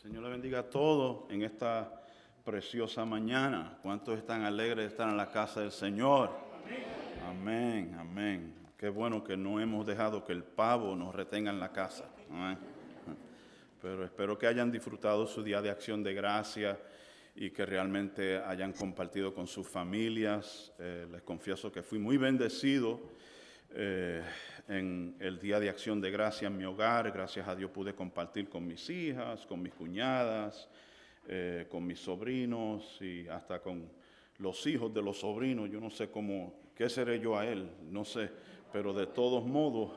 Señor le bendiga a todos en esta preciosa mañana. ¿Cuántos están alegres de estar en la casa del Señor? Amén, amén. Qué bueno que no hemos dejado que el pavo nos retenga en la casa. Amén. Pero espero que hayan disfrutado su día de acción de gracia y que realmente hayan compartido con sus familias. Les confieso que fui muy bendecido en el día de acción de gracia en mi hogar. Gracias a Dios pude compartir con mis hijas, con mis cuñadas, con mis sobrinos y hasta con los hijos de los sobrinos. Yo no sé qué seré yo a él, no sé, pero de todos modos,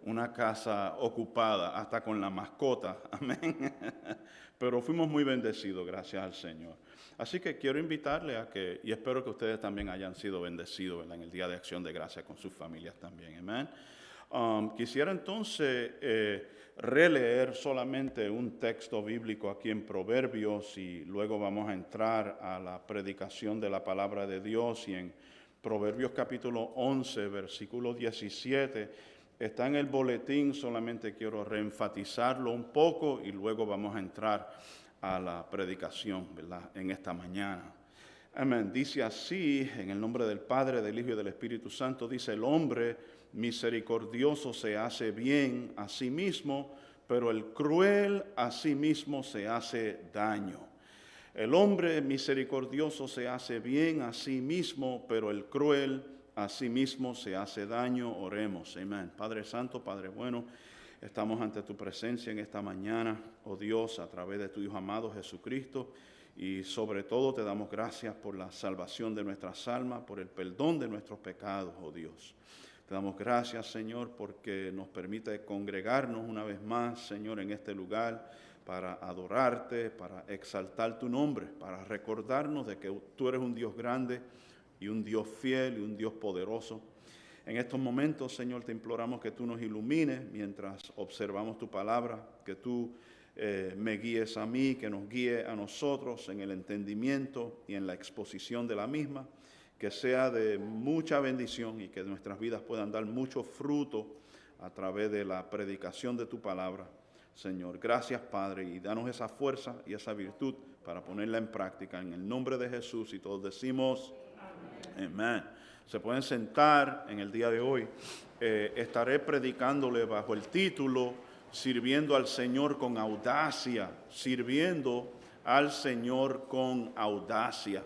una casa ocupada, hasta con la mascota, amén. Pero fuimos muy bendecidos, gracias al Señor. Así que quiero invitarle a que, y espero que ustedes también hayan sido bendecidos, ¿verdad?, en el Día de Acción de Gracias con sus familias también, amén. Quisiera entonces releer solamente un texto bíblico aquí en Proverbios y luego vamos a entrar a la predicación de la palabra de Dios. Y en Proverbios capítulo 11, versículo 17, está en el boletín, solamente quiero reenfatizarlo un poco y luego vamos a entrar a la predicación, ¿verdad?, en esta mañana. Amén. Dice así, en el nombre del Padre, del Hijo y del Espíritu Santo, dice: el hombre misericordioso se hace bien a sí mismo, pero el cruel a sí mismo se hace daño. El hombre misericordioso se hace bien a sí mismo, pero el cruel a sí mismo se hace daño. Oremos. Amén. Padre Santo, Padre bueno, estamos ante tu presencia en esta mañana, oh Dios, a través de tu Hijo amado Jesucristo. Y sobre todo te damos gracias por la salvación de nuestras almas, por el perdón de nuestros pecados, oh Dios. Te damos gracias, Señor, porque nos permite congregarnos una vez más, Señor, en este lugar para adorarte, para exaltar tu nombre, para recordarnos de que tú eres un Dios grande y un Dios fiel y un Dios poderoso. En estos momentos, Señor, te imploramos que tú nos ilumines mientras observamos tu palabra, que tú me guíes a mí, que nos guíe a nosotros en el entendimiento y en la exposición de la misma, que sea de mucha bendición y que nuestras vidas puedan dar mucho fruto a través de la predicación de tu palabra, Señor. Gracias, Padre, y danos esa fuerza y esa virtud para ponerla en práctica en el nombre de Jesús, y todos decimos amén. Se pueden sentar. En el día de hoy estaré predicándole bajo el título Sirviendo al Señor con audacia, sirviendo al Señor con audacia.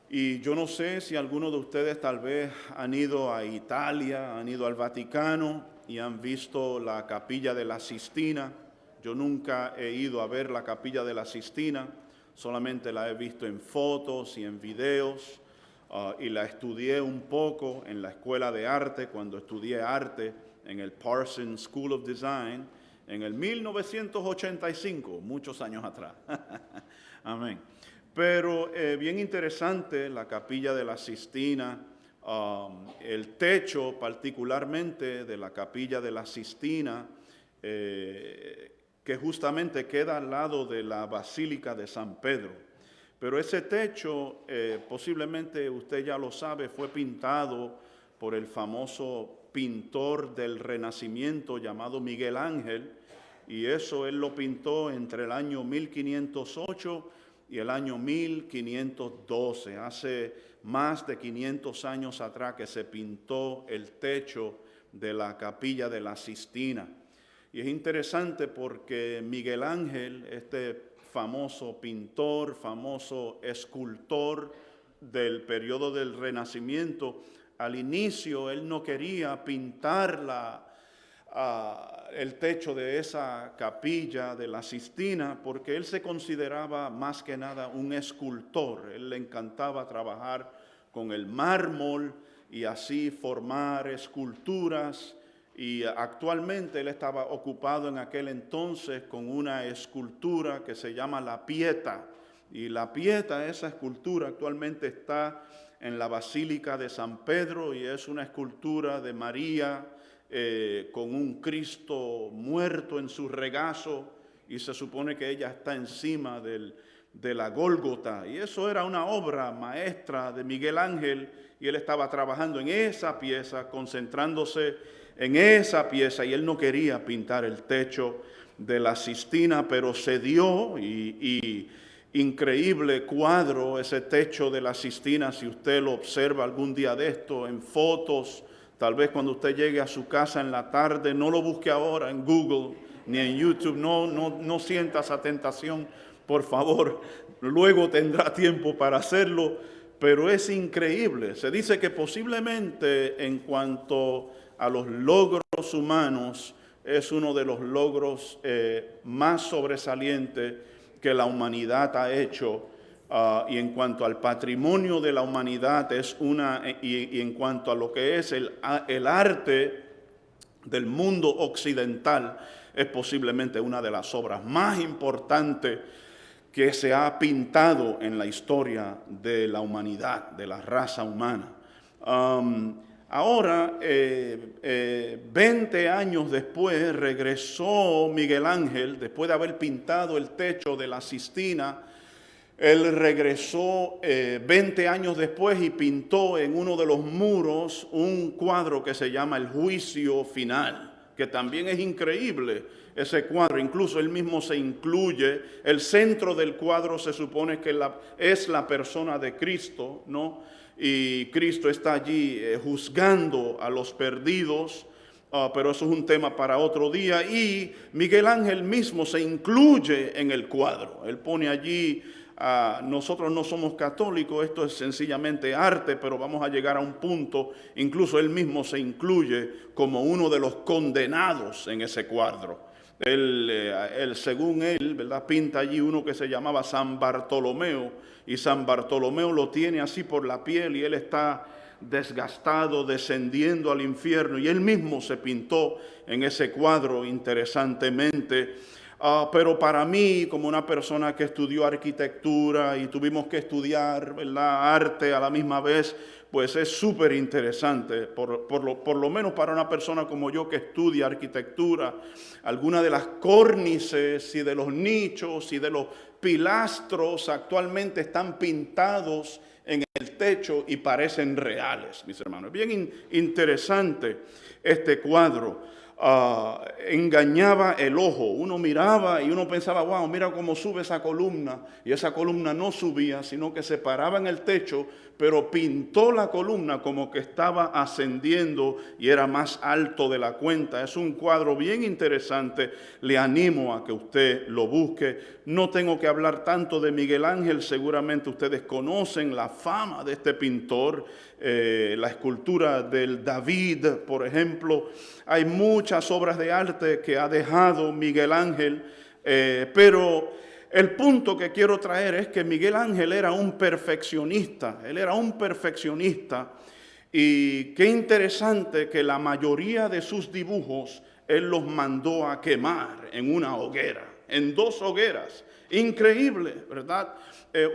Y yo no sé si algunos de ustedes tal vez han ido a Italia, han ido al Vaticano y han visto la Capilla de la Sistina. Yo nunca he ido a ver la Capilla de la Sistina, solamente la he visto en fotos y en videos, y la estudié un poco en la escuela de arte, cuando estudié arte en el Parsons School of Design, en el 1985, muchos años atrás. Amén. Pero bien interesante la Capilla de la Sistina, el techo particularmente de la Capilla de la Sistina, que justamente queda al lado de la Basílica de San Pedro. Pero ese techo, posiblemente usted ya lo sabe, fue pintado por el famoso pintor del Renacimiento llamado Miguel Ángel, y eso él lo pintó entre el año 1508 y el año 1512, hace más de 500 años atrás que se pintó el techo de la Capilla de la Sistina. Y es interesante porque Miguel Ángel, este famoso pintor, famoso escultor del periodo del Renacimiento, al inicio él no quería pintar el techo de esa capilla de la Sistina porque él se consideraba más que nada un escultor. Él le encantaba trabajar con el mármol y así formar esculturas, y actualmente él estaba ocupado en aquel entonces con una escultura que se llama la Pietà, y la Pietà, esa escultura, actualmente está en la Basílica de San Pedro y es una escultura de María con un Cristo muerto en su regazo, y se supone que ella está encima de la Gólgota, y eso era una obra maestra de Miguel Ángel, y él estaba trabajando en esa pieza, concentrándose en esa pieza, y él no quería pintar el techo de la Sistina, pero se dio y increíble cuadro ese techo de la Sistina, si usted lo observa algún día de esto en fotos, tal vez cuando usted llegue a su casa en la tarde, no lo busque ahora en Google ni en YouTube, no sienta esa tentación, por favor, luego tendrá tiempo para hacerlo, pero es increíble. Se dice que posiblemente en cuanto a los logros humanos, es uno de los logros más sobresalientes que la humanidad ha hecho, y en cuanto al patrimonio de la humanidad y en cuanto a lo que es el arte del mundo occidental, es posiblemente una de las obras más importantes que se ha pintado en la historia de la humanidad, de la raza humana. Ahora, 20 años después, regresó Miguel Ángel, después de haber pintado el techo de la Sistina. Él regresó 20 años después y pintó en uno de los muros un cuadro que se llama El Juicio Final, que también es increíble ese cuadro. Incluso él mismo se incluye, el centro del cuadro se supone que es la persona de Cristo, ¿no? Y Cristo está allí juzgando a los perdidos, pero eso es un tema para otro día. Y Miguel Ángel mismo se incluye en el cuadro. Él pone allí, nosotros no somos católicos, esto es sencillamente arte, pero vamos a llegar a un punto, incluso él mismo se incluye como uno de los condenados en ese cuadro. Él, según él, ¿verdad?, pinta allí uno que se llamaba San Bartolomeo, y San Bartolomeo lo tiene así por la piel y él está desgastado, descendiendo al infierno, y él mismo se pintó en ese cuadro interesantemente. Pero para mí, como una persona que estudió arquitectura y tuvimos que estudiar, ¿verdad?, arte a la misma vez, pues es súper interesante, por lo menos para una persona como yo que estudia arquitectura, algunas de las córnices y de los nichos y de los pilastros actualmente están pintados en el techo y parecen reales, mis hermanos. Es bien interesante este cuadro. Engañaba el ojo. Uno miraba y uno pensaba, wow, mira cómo sube esa columna, y esa columna no subía, sino que se paraba en el techo, pero pintó la columna como que estaba ascendiendo y era más alto de la cuenta. Es un cuadro bien interesante, le animo a que usted lo busque. No tengo que hablar tanto de Miguel Ángel, seguramente ustedes conocen la fama de este pintor, la escultura del David, por ejemplo. Hay muchas obras de arte que ha dejado Miguel Ángel, pero el punto que quiero traer es que Miguel Ángel era un perfeccionista. Él era un perfeccionista, y qué interesante que la mayoría de sus dibujos él los mandó a quemar en una hoguera, en 2 hogueras. Increíble, ¿verdad?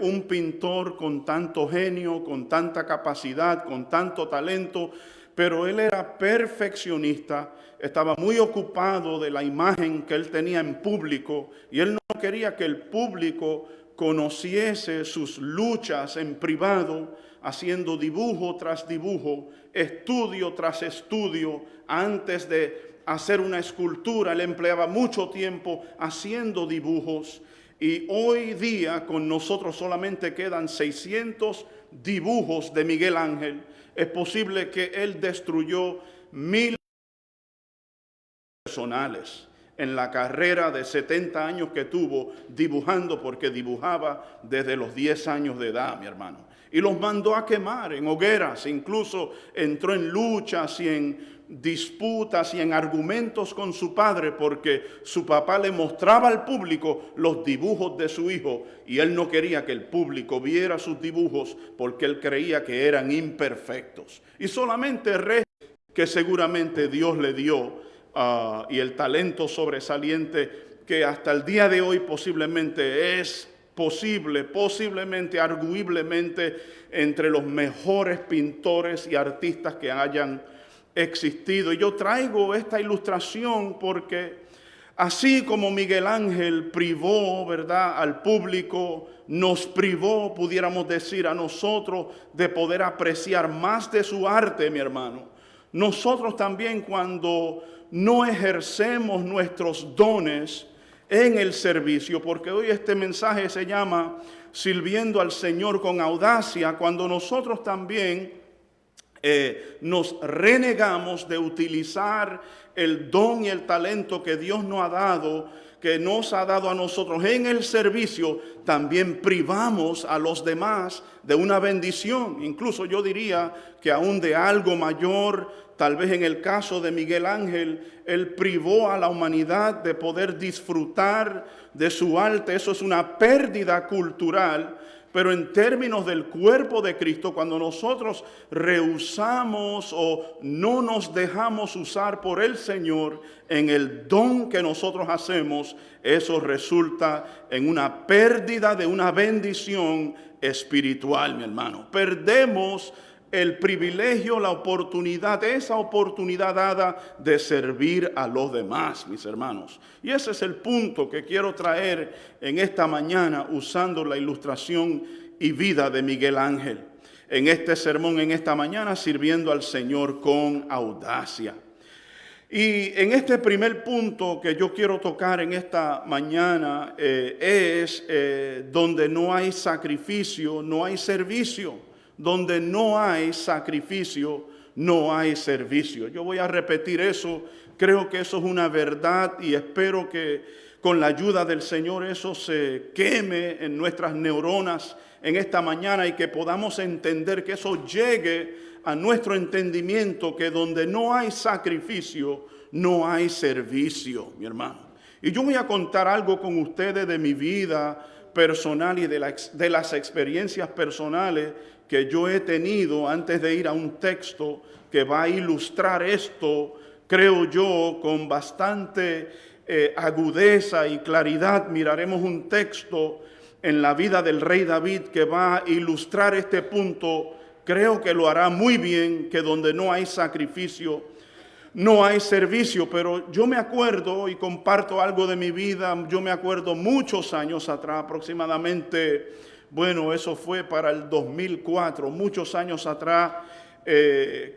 Un pintor con tanto genio, con tanta capacidad, con tanto talento, pero él era perfeccionista, estaba muy ocupado de la imagen que él tenía en público, y él no quería que el público conociese sus luchas en privado, haciendo dibujo tras dibujo, estudio tras estudio. Antes de hacer una escultura, él empleaba mucho tiempo haciendo dibujos, y hoy día con nosotros solamente quedan 600 dibujos de Miguel Ángel. Es posible que él destruyó 1000 personales en la carrera de 70 años que tuvo dibujando, porque dibujaba desde los 10 años de edad, mi hermano. Y los mandó a quemar en hogueras, incluso entró en luchas y en disputas y en argumentos con su padre, porque su papá le mostraba al público los dibujos de su hijo, y él no quería que el público viera sus dibujos porque él creía que eran imperfectos. Y solamente que seguramente Dios le dio, y el talento sobresaliente que hasta el día de hoy posiblemente es posiblemente, arguiblemente, entre los mejores pintores y artistas que hayan existido. Y yo traigo esta ilustración porque así como Miguel Ángel privó, ¿verdad?, al público, nos privó, pudiéramos decir, a nosotros de poder apreciar más de su arte, mi hermano. Nosotros también, cuando no ejercemos nuestros dones, en el servicio, porque hoy este mensaje se llama Sirviendo al Señor con audacia, cuando nosotros también nos renegamos de utilizar el don y el talento que Dios nos ha dado, a nosotros en el servicio, también privamos a los demás de una bendición. Incluso yo diría que aún de algo mayor. Tal vez en el caso de Miguel Ángel, él privó a la humanidad de poder disfrutar de su arte. Eso es una pérdida cultural. Pero en términos del cuerpo de Cristo, cuando nosotros rehusamos o no nos dejamos usar por el Señor en el don que nosotros hacemos, eso resulta en una pérdida de una bendición espiritual, mi hermano. Perdemos el privilegio, la oportunidad, esa oportunidad dada de servir a los demás, mis hermanos. Y ese es el punto que quiero traer en esta mañana usando la ilustración y vida de Miguel Ángel. En este sermón, en esta mañana, sirviendo al Señor con audacia. Y en este primer punto que yo quiero tocar en esta mañana es donde no hay sacrificio, no hay servicio. Donde no hay sacrificio, no hay servicio. Yo voy a repetir eso. Creo que eso es una verdad y espero que con la ayuda del Señor eso se queme en nuestras neuronas en esta mañana y que podamos entender, que eso llegue a nuestro entendimiento, que donde no hay sacrificio, no hay servicio, mi hermano. Y yo voy a contar algo con ustedes de mi vida personal y de las experiencias personales que yo he tenido antes de ir a un texto que va a ilustrar esto, creo yo, con bastante agudeza y claridad. Miraremos un texto en la vida del rey David que va a ilustrar este punto. Creo que lo hará muy bien, que donde no hay sacrificio, no hay servicio. Pero yo me acuerdo y comparto algo de mi vida. Yo me acuerdo muchos años atrás, aproximadamente. Bueno, eso fue para el 2004, muchos años atrás.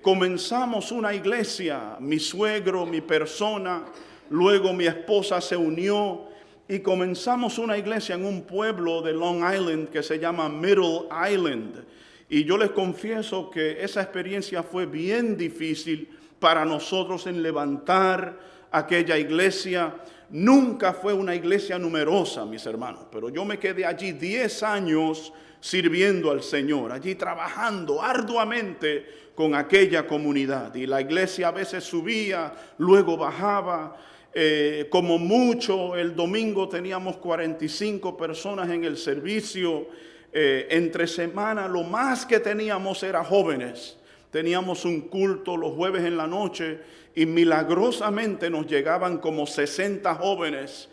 Comenzamos una iglesia, mi suegro, mi persona, luego mi esposa se unió y comenzamos una iglesia en un pueblo de Long Island que se llama Middle Island. Y yo les confieso que esa experiencia fue bien difícil para nosotros en levantar aquella iglesia. Nunca fue una iglesia numerosa, mis hermanos, pero yo me quedé allí 10 años sirviendo al Señor, allí trabajando arduamente con aquella comunidad. Y la iglesia a veces subía, luego bajaba. Como mucho, el domingo teníamos 45 personas en el servicio. Entre semana lo más que teníamos era jóvenes. Teníamos un culto los jueves en la noche y milagrosamente nos llegaban como 60 jóvenes.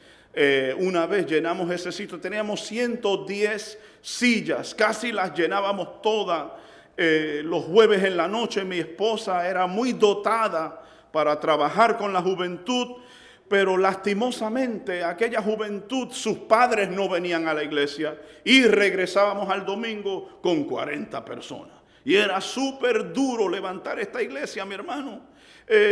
Una vez llenamos ese sitio, teníamos 110 sillas, casi las llenábamos todas. Los jueves en la noche mi esposa era muy dotada para trabajar con la juventud, pero lastimosamente aquella juventud, sus padres no venían a la iglesia y regresábamos al domingo con 40 personas. Y era súper duro levantar esta iglesia, mi hermano.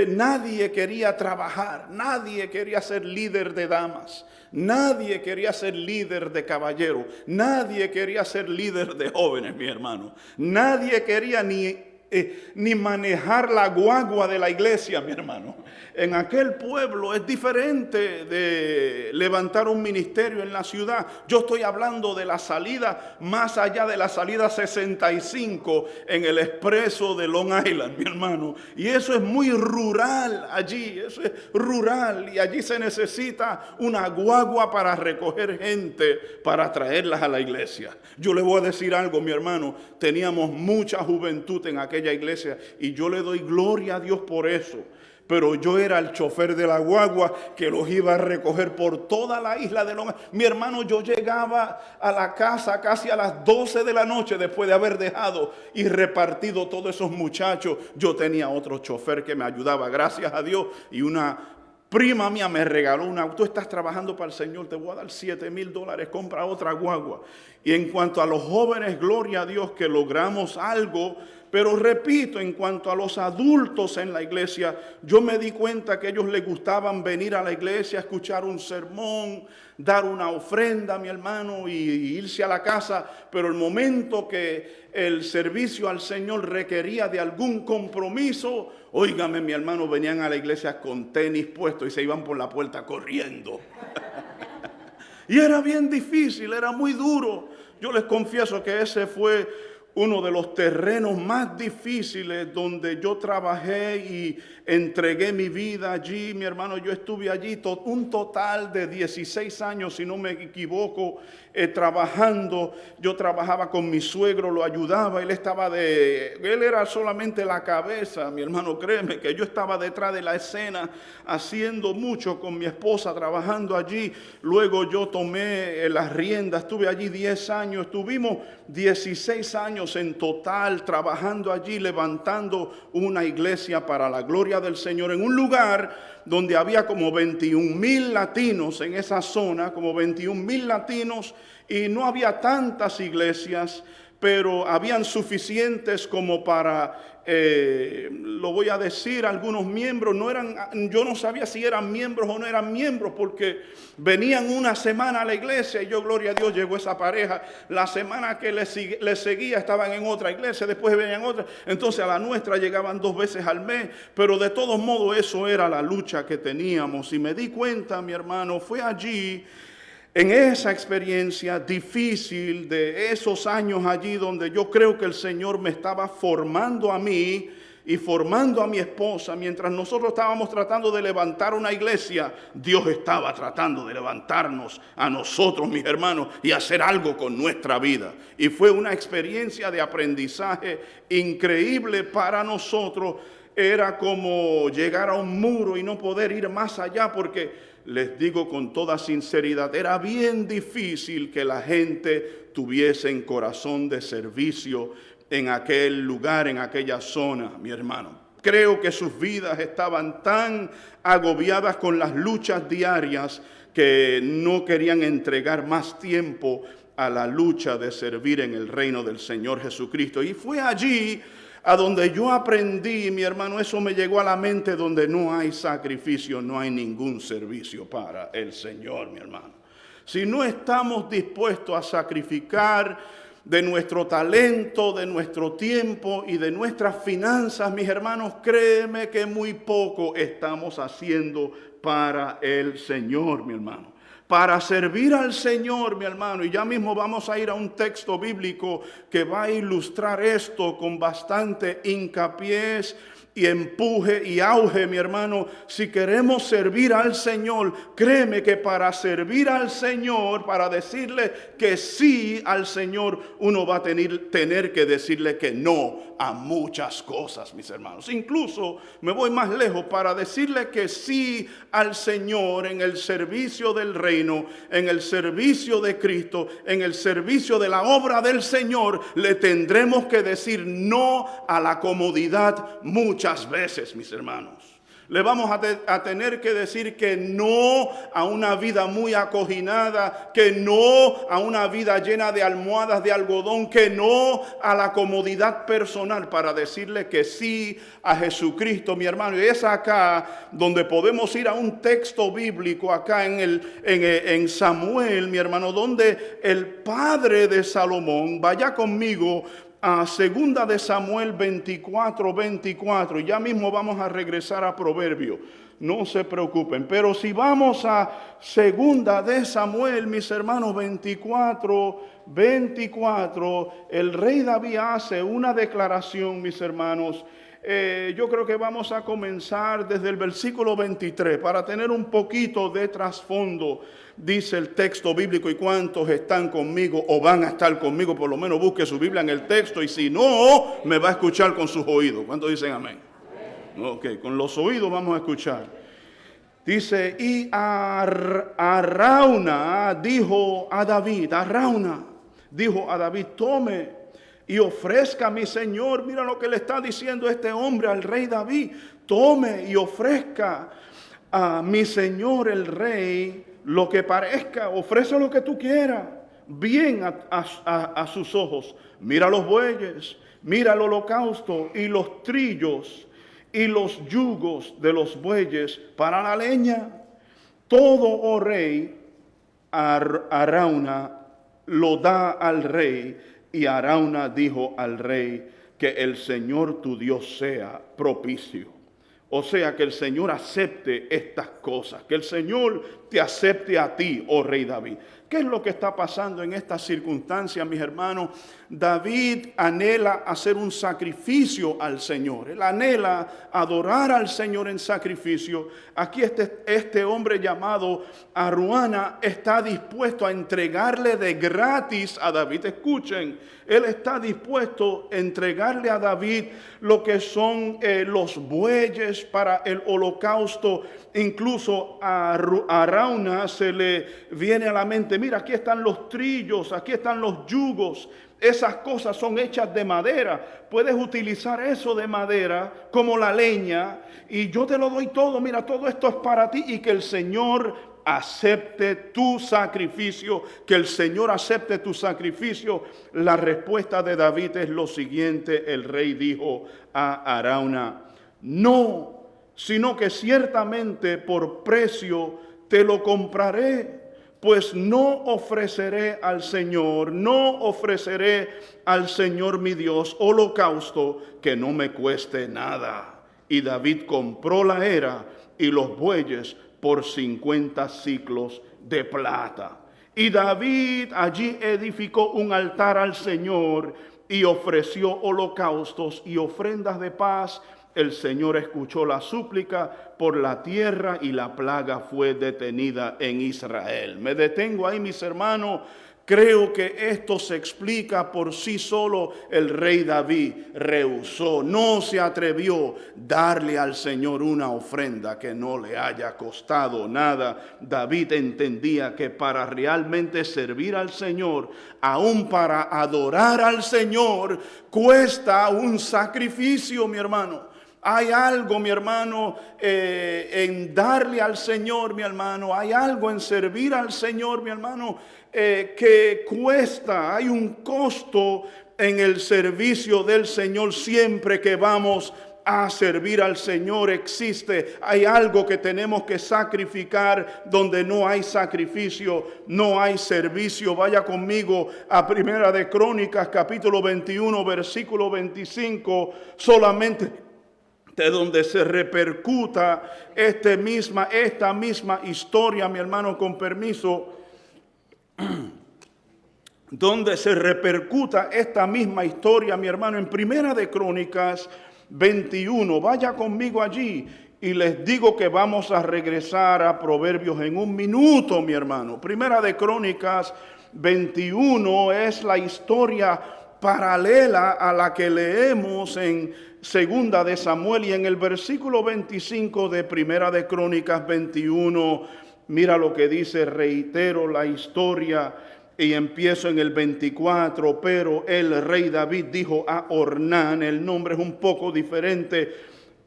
Nadie quería trabajar, nadie quería ser líder de damas, nadie quería ser líder de caballeros, nadie quería ser líder de jóvenes, mi hermano. Nadie quería ni manejar la guagua de la iglesia, mi hermano. En aquel pueblo es diferente de levantar un ministerio en la ciudad. Yo estoy hablando de la salida, más allá de la salida 65 en el expreso de Long Island, mi hermano. Y eso es muy rural allí, eso es rural. Y allí se necesita una guagua para recoger gente, para traerlas a la iglesia. Yo le voy a decir algo, mi hermano. Teníamos mucha juventud en aquella iglesia y yo le doy gloria a Dios por eso. Pero yo era el chofer de la guagua que los iba a recoger por toda la isla de Long Island. Mi hermano, yo llegaba a la casa casi a las 12 de la noche después de haber dejado y repartido todos esos muchachos. Yo tenía otro chofer que me ayudaba, gracias a Dios, y una prima mía me regaló un auto. Tú estás trabajando para el Señor, te voy a dar $7,000, compra otra guagua. Y en cuanto a los jóvenes, gloria a Dios que logramos algo, Pero repito, en cuanto a los adultos en la iglesia, yo me di cuenta que a ellos les gustaban venir a la iglesia, escuchar un sermón, dar una ofrenda, mi hermano, y irse a la casa. Pero el momento que el servicio al Señor requería de algún compromiso, óigame, mi hermano, venían a la iglesia con tenis puestos y se iban por la puerta corriendo. Y era bien difícil, era muy duro. Yo les confieso que ese fue uno de los terrenos más difíciles donde yo trabajé y entregué mi vida allí. Mi hermano, yo estuve allí un total de 16 años, si no me equivoco, trabajando. Yo trabajaba con mi suegro, lo ayudaba. Él era solamente la cabeza, mi hermano, créeme que yo estaba detrás de la escena haciendo mucho con mi esposa, trabajando allí. Luego yo tomé las riendas, estuve allí 10 años, estuvimos 16 años en total trabajando allí, levantando una iglesia para la gloria del Señor en un lugar donde había como 21,000 latinos en esa zona, como 21,000 latinos, y no había tantas iglesias, pero habían suficientes como para, lo voy a decir, algunos miembros. Yo no sabía si eran miembros o no eran miembros, porque venían una semana a la iglesia y yo, gloria a Dios, llegó esa pareja. La semana que le seguía estaban en otra iglesia, después venían otra. Entonces a la nuestra llegaban 2 veces al mes, pero de todos modos eso era la lucha que teníamos. Y me di cuenta, mi hermano, fue allí, en esa experiencia difícil de esos años allí, donde yo creo que el Señor me estaba formando a mí y formando a mi esposa. Mientras nosotros estábamos tratando de levantar una iglesia, Dios estaba tratando de levantarnos a nosotros, mis hermanos, y hacer algo con nuestra vida. Y fue una experiencia de aprendizaje increíble para nosotros. Era como llegar a un muro y no poder ir más allá, porque les digo con toda sinceridad, era bien difícil que la gente tuviese un corazón de servicio en aquel lugar, en aquella zona, mi hermano. Creo que sus vidas estaban tan agobiadas con las luchas diarias que no querían entregar más tiempo a la lucha de servir en el reino del Señor Jesucristo. Y fue allí a donde yo aprendí, mi hermano, eso me llegó a la mente: donde no hay sacrificio, no hay ningún servicio para el Señor, mi hermano. Si no estamos dispuestos a sacrificar de nuestro talento, de nuestro tiempo y de nuestras finanzas, mis hermanos, créeme que muy poco estamos haciendo para el Señor, mi hermano. Para servir al Señor, mi hermano, y ya mismo vamos a ir a un texto bíblico que va a ilustrar esto con bastante hincapié y empuje y auge, mi hermano. Si queremos servir al Señor, créeme que para servir al Señor, para decirle que sí al Señor, uno va a tener que decirle que no a muchas cosas, mis hermanos. Incluso me voy más lejos: para decirle que sí al Señor en el servicio del reino, en el servicio de Cristo, en el servicio de la obra del Señor, le tendremos que decir no a la comodidad muchas veces, mis hermanos. Le vamos a tener que decir que no a una vida muy acoginada, que no a una vida llena de almohadas de algodón, que no a la comodidad personal, para decirle que sí a Jesucristo, mi hermano. Y es acá donde podemos ir a un texto bíblico, acá en Samuel, mi hermano, donde el padre de Salomón, vaya conmigo a segunda de Samuel 24. Y ya mismo vamos a regresar a Proverbios, no se preocupen. Pero si vamos a segunda de Samuel, mis hermanos, 24, el rey David hace una declaración, mis hermanos. Yo creo que vamos a comenzar desde el versículo 23 para tener un poquito de trasfondo. Dice el texto bíblico: ¿y cuántos están conmigo o van a estar conmigo? Por lo menos busque su Biblia en el texto, y si no, me va a escuchar con sus oídos. ¿Cuántos dicen amén? Ok, con los oídos vamos a escuchar. Dice: y Arauna dijo a David, tome y ofrezca a mi señor. Mira lo que le está diciendo este hombre al rey David: tome y ofrezca a mi señor el rey lo que parezca, ofrece lo que tú quieras, bien a sus ojos. Mira los bueyes, mira el holocausto y los trillos y los yugos de los bueyes para la leña. Todo, oh rey, Arauna lo da al rey. Y Arauna dijo al rey: que el Señor tu Dios sea propicio. O sea, que el Señor acepte estas cosas, que el Señor te acepte a ti, oh rey David. ¿Qué es lo que está pasando en estas circunstancias, mis hermanos? David anhela hacer un sacrificio al Señor. Él anhela adorar al Señor en sacrificio. Aquí este hombre llamado Arauna está dispuesto a entregarle de gratis a David. Escuchen, él está dispuesto a entregarle a David lo que son los bueyes para el holocausto. Incluso a Arauna se le viene a la mente: mira, aquí están los trillos, aquí están los yugos. Esas cosas son hechas de madera. Puedes utilizar eso de madera como la leña, y yo te lo doy todo. Mira, todo esto es para ti, y que el Señor acepte tu sacrificio, que el Señor acepte tu sacrificio. La respuesta de David es lo siguiente: el rey dijo a Arauna: no, sino que ciertamente por precio te lo compraré. Pues no ofreceré al Señor mi Dios holocausto que no me cueste nada. Y David compró la era y los bueyes por 50 siclos de plata. Y David allí edificó un altar al Señor y ofreció holocaustos y ofrendas de paz. El Señor escuchó la súplica por la tierra y la plaga fue detenida en Israel. Me detengo ahí, mis hermanos. Creo que esto se explica por sí solo. El rey David rehusó, no se atrevió a darle al Señor una ofrenda que no le haya costado nada. David entendía que para realmente servir al Señor, aún para adorar al Señor, cuesta un sacrificio, mi hermano. Hay algo, mi hermano, en darle al Señor, mi hermano. Hay algo en servir al Señor, mi hermano, que cuesta. Hay un costo en el servicio del Señor. Siempre que vamos a servir al Señor hay algo que tenemos que sacrificar. Donde no hay sacrificio, no hay servicio. Vaya conmigo a Primera de Crónicas, capítulo 21, versículo 25. Solamente de donde se repercuta esta misma historia, mi hermano, con permiso, donde se repercuta esta misma historia, mi hermano, en Primera de Crónicas 21. Vaya conmigo allí y les digo que vamos a regresar a Proverbios en un minuto, mi hermano. Primera de Crónicas 21 es la historia paralela a la que leemos en Segunda de Samuel, y en el versículo 25 de Primera de Crónicas 21, mira lo que dice. Reitero la historia y empiezo en el 24. Pero el rey David dijo a Ornán, el nombre es un poco diferente: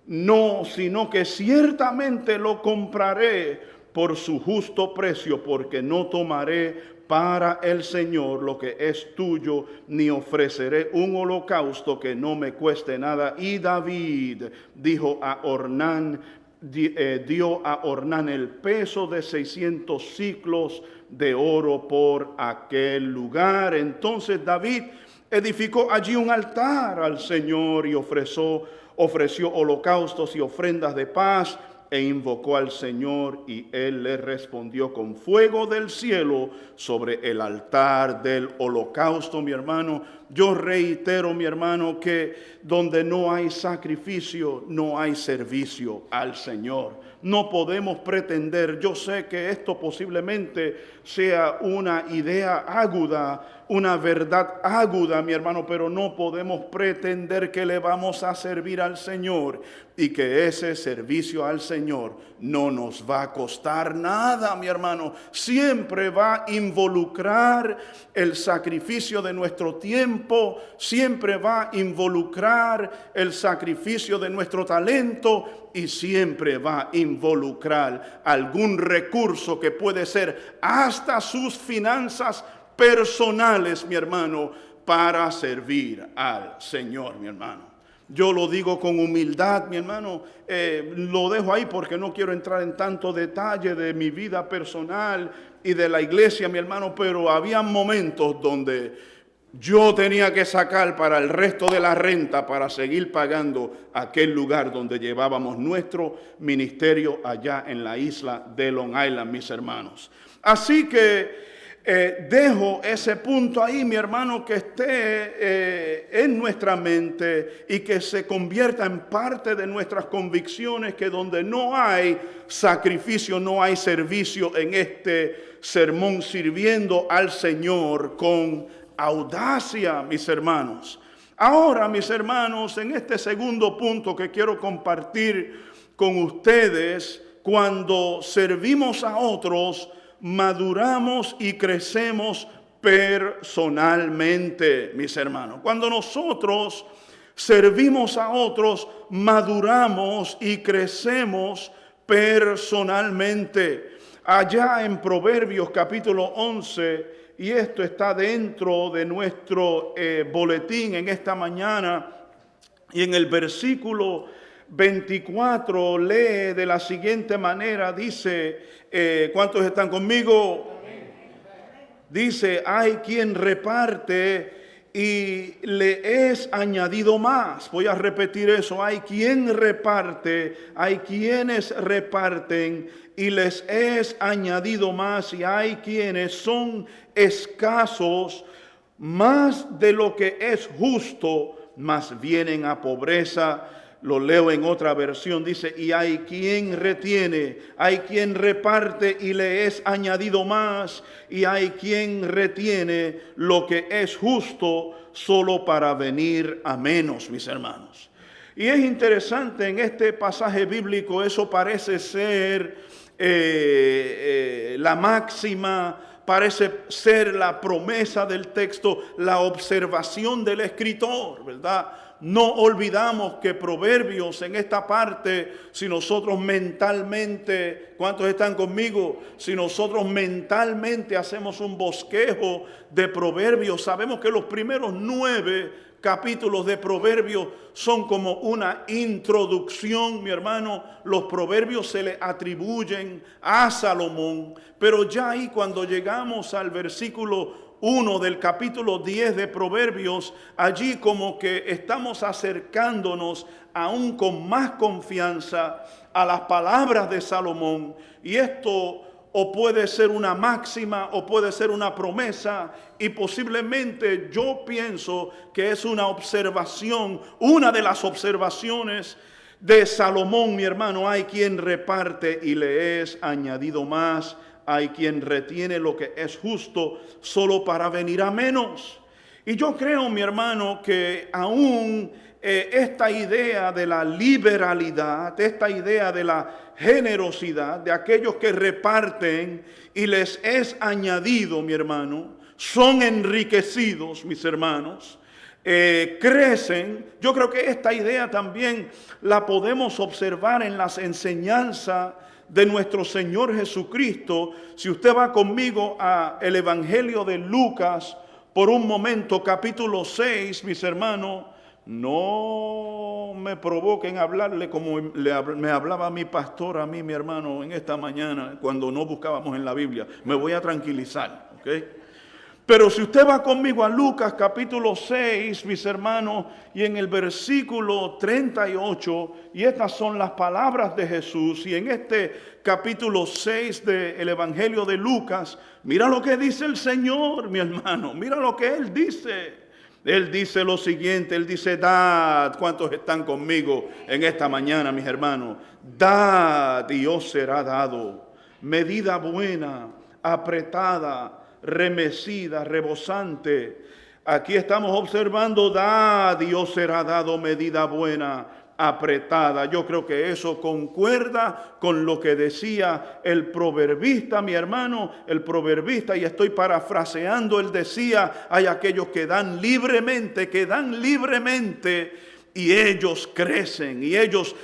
no, sino que ciertamente lo compraré por su justo precio, porque no tomaré para el Señor lo que es tuyo, ni ofreceré un holocausto que no me cueste nada. Y David dijo a Ornán, dio a Ornán el peso de 600 siclos de oro por aquel lugar. Entonces David edificó allí un altar al Señor y ofreció holocaustos y ofrendas de paz, e invocó al Señor, y él le respondió con fuego del cielo sobre el altar del holocausto. Mi hermano, yo reitero, mi hermano, que donde no hay sacrificio, no hay servicio al Señor. No podemos pretender, yo sé que esto posiblemente sea una idea aguda, una verdad aguda, mi hermano, pero no podemos pretender que le vamos a servir al Señor y que ese servicio al Señor no nos va a costar nada, mi hermano. Siempre va a involucrar el sacrificio de nuestro tiempo, siempre va a involucrar el sacrificio de nuestro talento, y siempre va a involucrar algún recurso que puede ser hasta sus finanzas personales, mi hermano, para servir al Señor, mi hermano. Yo lo digo con humildad, mi hermano, lo dejo ahí porque no quiero entrar en tanto detalle de mi vida personal y de la iglesia, mi hermano, pero había momentos donde yo tenía que sacar para el resto de la renta para seguir pagando aquel lugar donde llevábamos nuestro ministerio allá en la isla de Long Island, mis hermanos. Así que dejo ese punto ahí, mi hermano, que esté en nuestra mente y que se convierta en parte de nuestras convicciones, que donde no hay sacrificio, no hay servicio en este sermón, sirviendo al Señor con audacia, mis hermanos. Ahora, mis hermanos, en este segundo punto que quiero compartir con ustedes, cuando servimos a otros, maduramos y crecemos personalmente, mis hermanos. Cuando nosotros servimos a otros, maduramos y crecemos personalmente. Allá en Proverbios capítulo 11, y esto está dentro de nuestro boletín en esta mañana, y en el versículo 24 lee de la siguiente manera, dice, ¿cuántos están conmigo? Dice, hay quien reparte y le es añadido más. Voy a repetir eso, hay quien reparte, hay quienes reparten y les es añadido más, y hay quienes son escasos, más de lo que es justo, mas vienen a pobreza. Lo leo en otra versión, dice, y hay quien retiene, hay quien reparte y le es añadido más, y hay quien retiene lo que es justo solo para venir a menos, mis hermanos. Y es interesante en este pasaje bíblico, eso parece ser la máxima, parece ser la promesa del texto, la observación del escritor, ¿verdad? No olvidamos que Proverbios en esta parte, si nosotros mentalmente, ¿cuántos están conmigo? Si nosotros mentalmente hacemos un bosquejo de Proverbios, sabemos que los primeros 9 capítulos de Proverbios son como una introducción, mi hermano. Los proverbios se le atribuyen a Salomón, pero ya ahí cuando llegamos al versículo 1 del capítulo 10 de Proverbios, allí como que estamos acercándonos aún con más confianza a las palabras de Salomón. Y esto o puede ser una máxima o puede ser una promesa, y posiblemente yo pienso que es una observación, una de las observaciones de Salomón, mi hermano. Hay quien reparte y le es añadido más, hay quien retiene lo que es justo solo para venir a menos. Y yo creo, mi hermano, que aún esta idea de la liberalidad, esta idea de la generosidad, de aquellos que reparten y les es añadido, mi hermano, son enriquecidos, mis hermanos, crecen. Yo creo que esta idea también la podemos observar en las enseñanzas de nuestro Señor Jesucristo. Si usted va conmigo a el Evangelio de Lucas por un momento, capítulo 6, mis hermanos, no me provoquen hablarle como me hablaba mi pastor a mí, mi hermano, en esta mañana, cuando no buscábamos en la Biblia. Me voy a tranquilizar, ¿ok? Pero si usted va conmigo a Lucas capítulo 6, mis hermanos, y en el versículo 38, y estas son las palabras de Jesús, y en este capítulo 6 del Evangelio de Lucas, mira lo que dice el Señor, mi hermano, mira lo que Él dice. Él dice lo siguiente, Él dice, dad. ¿Cuántos están conmigo en esta mañana, mis hermanos? Dad y os será dado, medida buena, apretada, remecida, rebosante. Aquí estamos observando, dad y os será dado, medida buena, apretada. Yo creo que eso concuerda con lo que decía el proverbista, mi hermano, el proverbista, y estoy parafraseando. Él decía, hay aquellos que dan libremente, y ellos crecen, y ellos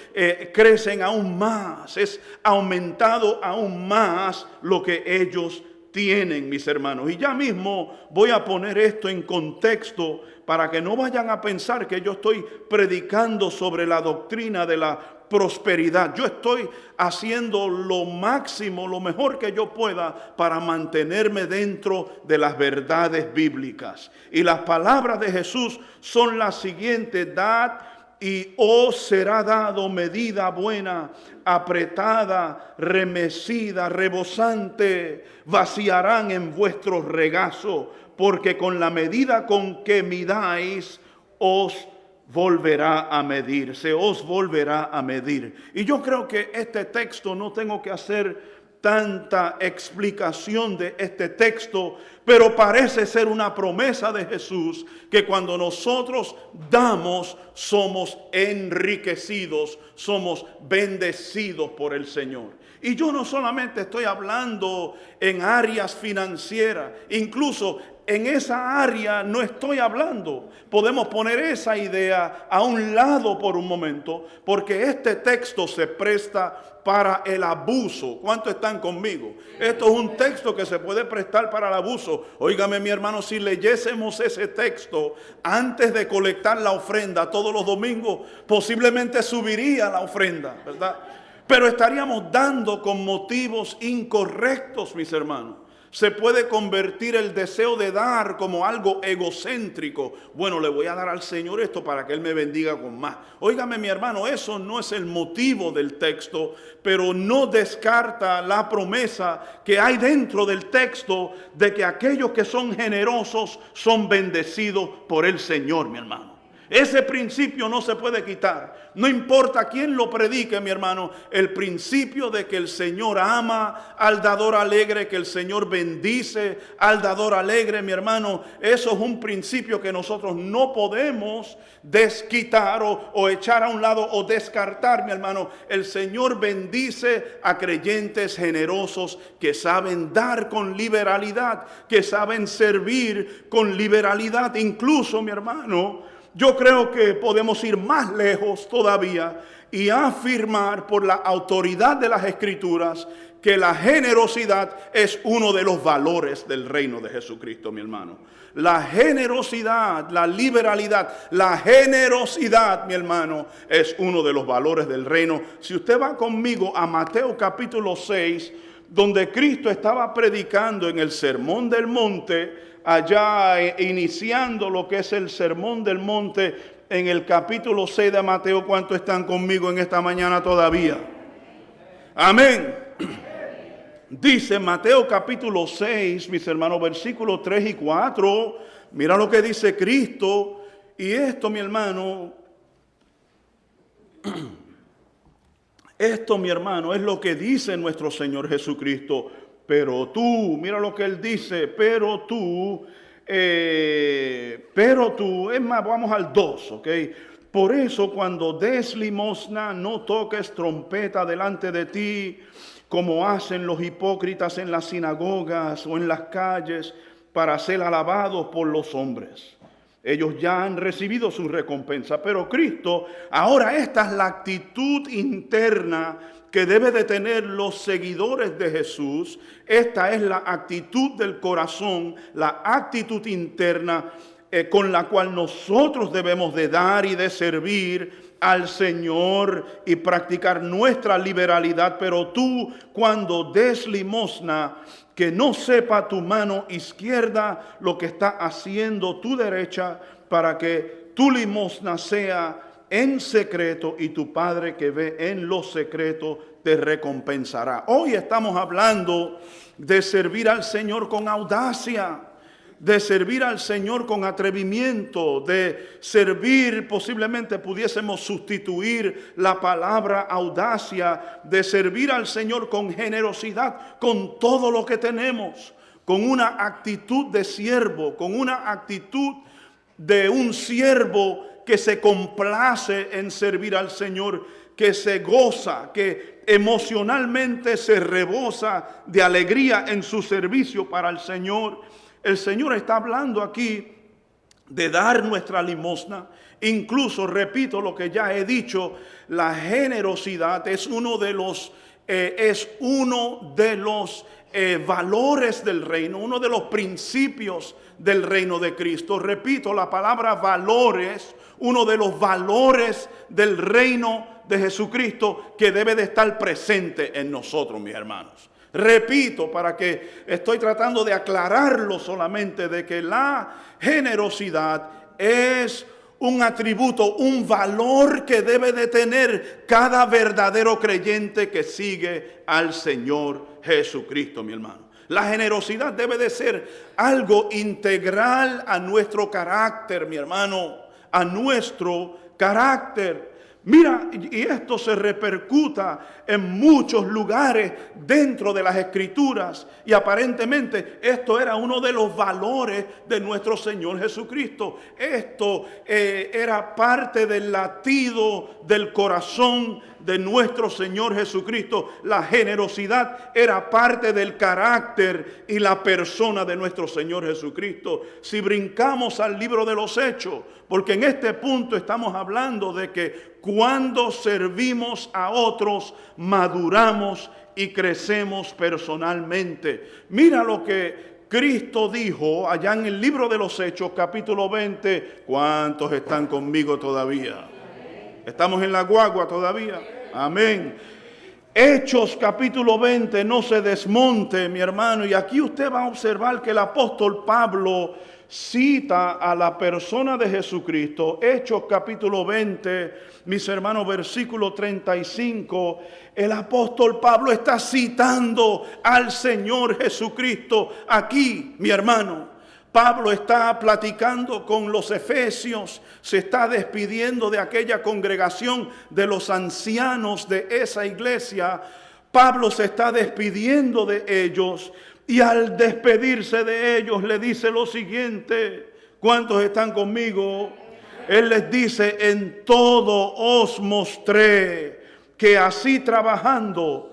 crecen aún más. Es aumentado aún más lo que ellos tienen, mis hermanos. Y ya mismo voy a poner esto en contexto para que no vayan a pensar que yo estoy predicando sobre la doctrina de la prosperidad. Yo estoy haciendo lo máximo, lo mejor que yo pueda para mantenerme dentro de las verdades bíblicas. Y las palabras de Jesús son las siguientes: dad y os será dado medida buena, apretada, remecida, rebosante, vaciarán en vuestro regazo, porque con la medida con que midáis, os volverá a medir, se os volverá a medir. Y yo creo que este texto, no tengo que hacer tanta explicación de este texto, pero parece ser una promesa de Jesús, que cuando nosotros damos, somos enriquecidos, somos bendecidos por el Señor. Y yo no solamente estoy hablando en áreas financieras, incluso en esa área no estoy hablando. Podemos poner esa idea a un lado por un momento, porque este texto se presta para el abuso. ¿Cuántos están conmigo? Esto es un texto que se puede prestar para el abuso. Óigame, mi hermano, si leyésemos ese texto antes de colectar la ofrenda todos los domingos, posiblemente subiría la ofrenda, ¿verdad? Pero estaríamos dando con motivos incorrectos, mis hermanos. Se puede convertir el deseo de dar como algo egocéntrico. Bueno, le voy a dar al Señor esto para que Él me bendiga con más. Óigame, mi hermano, eso no es el motivo del texto, pero no descarta la promesa que hay dentro del texto de que aquellos que son generosos son bendecidos por el Señor, mi hermano. Ese principio no se puede quitar. No importa quién lo predique, mi hermano. El principio de que el Señor ama al dador alegre, que el Señor bendice al dador alegre, mi hermano. Eso es un principio que nosotros no podemos desquitar o echar a un lado o descartar, mi hermano. El Señor bendice a creyentes generosos que saben dar con liberalidad, que saben servir con liberalidad. Incluso, mi hermano, yo creo que podemos ir más lejos todavía y afirmar por la autoridad de las Escrituras que la generosidad es uno de los valores del reino de Jesucristo, mi hermano. La generosidad, la liberalidad, la generosidad, mi hermano, es uno de los valores del reino. Si usted va conmigo a Mateo capítulo 6, donde Cristo estaba predicando en el Sermón del Monte, allá iniciando lo que es el Sermón del Monte en el capítulo 6 de Mateo. ¿Cuántos están conmigo en esta mañana todavía? Amén. Dice Mateo capítulo 6, mis hermanos, versículos 3 y 4. Mira lo que dice Cristo. Y esto, mi hermano, esto, mi hermano, es lo que dice nuestro Señor Jesucristo. Pero tú, mira lo que Él dice, pero tú, es más, vamos al 2, ¿ok? Por eso cuando des limosna, no toques trompeta delante de ti, como hacen los hipócritas en las sinagogas o en las calles, para ser alabados por los hombres. Ellos ya han recibido su recompensa. Pero Cristo, ahora esta es la actitud interna que debe de tener los seguidores de Jesús. Esta es la actitud del corazón, la actitud interna con la cual nosotros debemos de dar y de servir al Señor y practicar nuestra liberalidad. Pero tú, cuando des limosna, que no sepa tu mano izquierda lo que está haciendo tu derecha, para que tu limosna sea en secreto, y tu Padre que ve en lo secreto te recompensará. Hoy estamos hablando de servir al Señor con audacia, de servir al Señor con atrevimiento, de servir, posiblemente pudiésemos sustituir la palabra audacia, de servir al Señor con generosidad, con todo lo que tenemos, con una actitud de siervo, con una actitud de un siervo que se complace en servir al Señor, que se goza, que emocionalmente se rebosa de alegría en su servicio para el Señor. El Señor está hablando aquí de dar nuestra limosna. Incluso, repito lo que ya he dicho, la generosidad es uno de los valores del reino, uno de los principios del reino de Cristo. Repito, la palabra valores, uno de los valores del reino de Jesucristo que debe de estar presente en nosotros, mis hermanos. Repito, para que estoy tratando de aclararlo solamente, de que la generosidad es un atributo, un valor que debe de tener cada verdadero creyente que sigue al Señor Jesucristo, mi hermano. La generosidad debe de ser algo integral a nuestro carácter, mi hermano, a nuestro carácter. Mira, y esto se repercuta en muchos lugares dentro de las Escrituras. Y aparentemente esto era uno de los valores de nuestro Señor Jesucristo. Esto era parte del latido del corazón de nuestro Señor Jesucristo. La generosidad era parte del carácter y la persona de nuestro Señor Jesucristo. Si brincamos al libro de los Hechos, porque en este punto estamos hablando de que cuando servimos a otros, maduramos y crecemos personalmente. Mira lo que Cristo dijo allá en el libro de los Hechos, capítulo 20. ¿Cuántos están conmigo todavía? ¿Estamos en la guagua todavía? Amén. Hechos capítulo 20, no se desmonte, mi hermano. Y aquí usted va a observar que el apóstol Pablo cita a la persona de Jesucristo. Hechos capítulo 20, mis hermanos, versículo 35. El apóstol Pablo está citando al Señor Jesucristo aquí, mi hermano. Pablo está platicando con los efesios, se está despidiendo de aquella congregación de los ancianos de esa iglesia. Pablo se está despidiendo de ellos y al despedirse de ellos le dice lo siguiente. ¿Cuántos están conmigo? Él les dice: en todo os mostré que así trabajando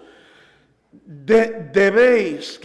debéis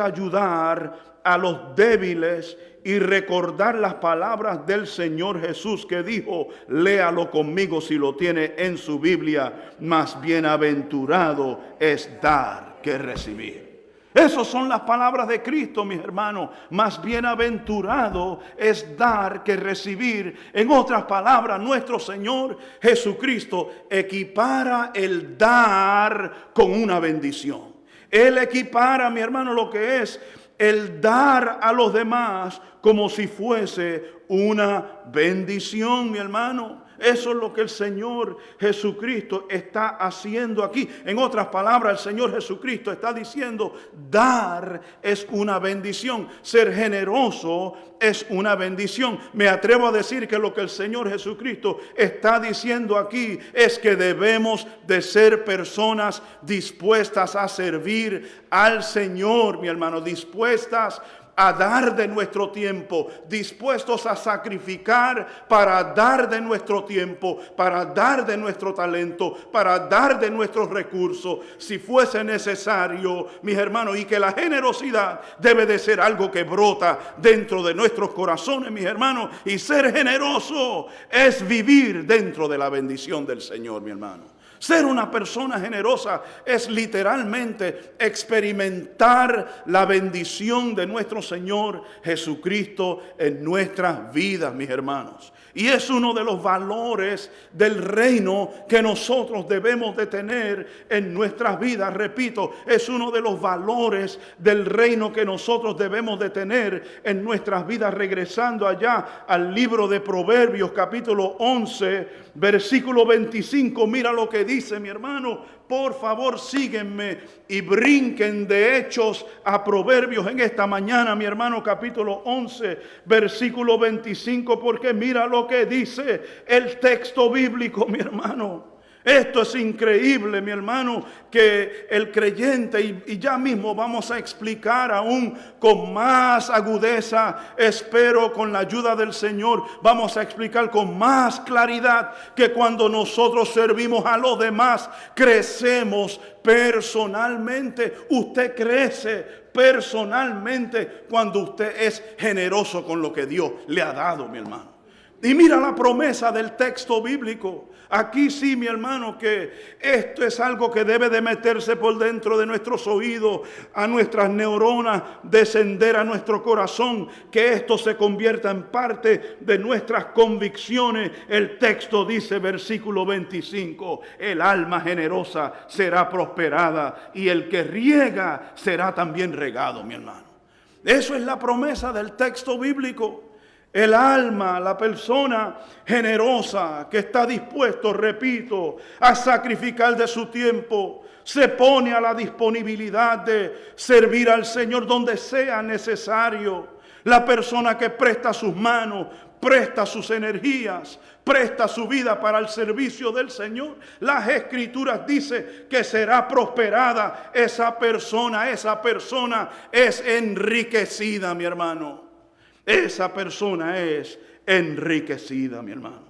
ayudar a los débiles y recordar las palabras del Señor Jesús que dijo, léalo conmigo si lo tiene en su Biblia, más bienaventurado es dar que recibir. Esas son las palabras de Cristo, mis hermanos. Más bienaventurado es dar que recibir. En otras palabras, nuestro Señor Jesucristo equipara el dar con una bendición. Él equipara, mi hermano, lo que es el dar a los demás como si fuese una bendición, mi hermano. Eso es lo que el Señor Jesucristo está haciendo aquí. En otras palabras, el Señor Jesucristo está diciendo, dar es una bendición. Ser generoso es una bendición. Me atrevo a decir que lo que el Señor Jesucristo está diciendo aquí es que debemos de ser personas dispuestas a servir al Señor, mi hermano, dispuestas a dar de nuestro tiempo, dispuestos a sacrificar para dar de nuestro tiempo, para dar de nuestro talento, para dar de nuestros recursos, si fuese necesario, mis hermanos, y que la generosidad debe de ser algo que brota dentro de nuestros corazones, mis hermanos, y ser generoso es vivir dentro de la bendición del Señor, mi hermano. Ser una persona generosa es literalmente experimentar la bendición de nuestro Señor Jesucristo en nuestras vidas, mis hermanos. Y es uno de los valores del reino que nosotros debemos de tener en nuestras vidas. Repito, es uno de los valores del reino que nosotros debemos de tener en nuestras vidas. Regresando allá al libro de Proverbios, capítulo 11, versículo 25. Mira lo que dice, mi hermano. Por favor, síguenme y brinquen de Hechos a Proverbios en esta mañana, mi hermano, capítulo 11, versículo 25, porque mira lo que dice el texto bíblico, mi hermano. Esto es increíble, mi hermano, que el creyente, y ya mismo vamos a explicar aún con más agudeza, espero con la ayuda del Señor, vamos a explicar con más claridad que cuando nosotros servimos a los demás, crecemos personalmente. Usted crece personalmente cuando usted es generoso con lo que Dios le ha dado, mi hermano. Y mira la promesa del texto bíblico. Aquí sí, mi hermano, que esto es algo que debe de meterse por dentro de nuestros oídos, a nuestras neuronas, descender a nuestro corazón, que esto se convierta en parte de nuestras convicciones. El texto dice, versículo 25, el alma generosa será prosperada y el que riega será también regado, mi hermano. Eso es la promesa del texto bíblico. El alma, la persona generosa que está dispuesto, repito, a sacrificar de su tiempo, se pone a la disponibilidad de servir al Señor donde sea necesario. La persona que presta sus manos, presta sus energías, presta su vida para el servicio del Señor. Las Escrituras dicen que será prosperada esa persona es enriquecida, mi hermano. Esa persona es enriquecida, mi hermano.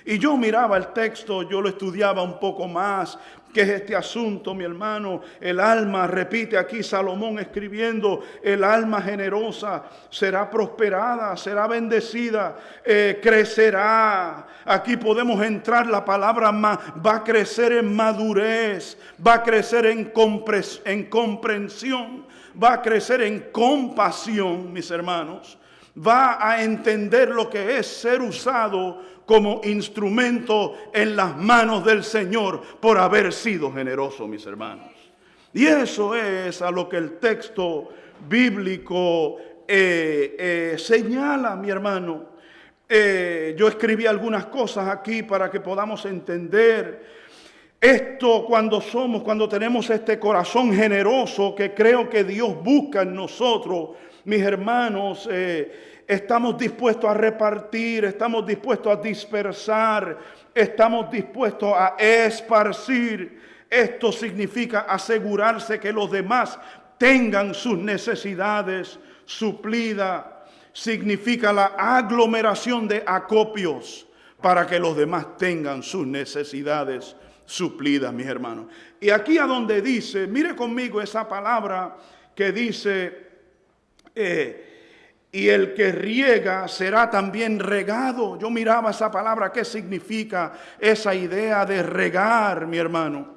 Y yo miraba el texto, yo lo estudiaba un poco más. ¿Qué es este asunto, mi hermano? El alma, repite aquí Salomón escribiendo, el alma generosa será prosperada, será bendecida, crecerá. Aquí podemos entrar la palabra va a crecer en madurez, va a crecer en comprensión, va a crecer en compasión, mis hermanos. Va a entender lo que es ser usado como instrumento en las manos del Señor por haber sido generoso, mis hermanos. Y eso es a lo que el texto bíblico señala, mi hermano. Yo escribí algunas cosas aquí para que podamos entender esto cuando tenemos este corazón generoso que creo que Dios busca en nosotros. Mis hermanos, estamos dispuestos a repartir, estamos dispuestos a dispersar, estamos dispuestos a esparcir. Esto significa asegurarse que los demás tengan sus necesidades suplidas. Significa la aglomeración de acopios para que los demás tengan sus necesidades suplidas, mis hermanos. Y aquí a donde dice, mire conmigo esa palabra que dice, y el que riega será también regado. Yo miraba esa palabra, ¿qué significa esa idea de regar, mi hermano?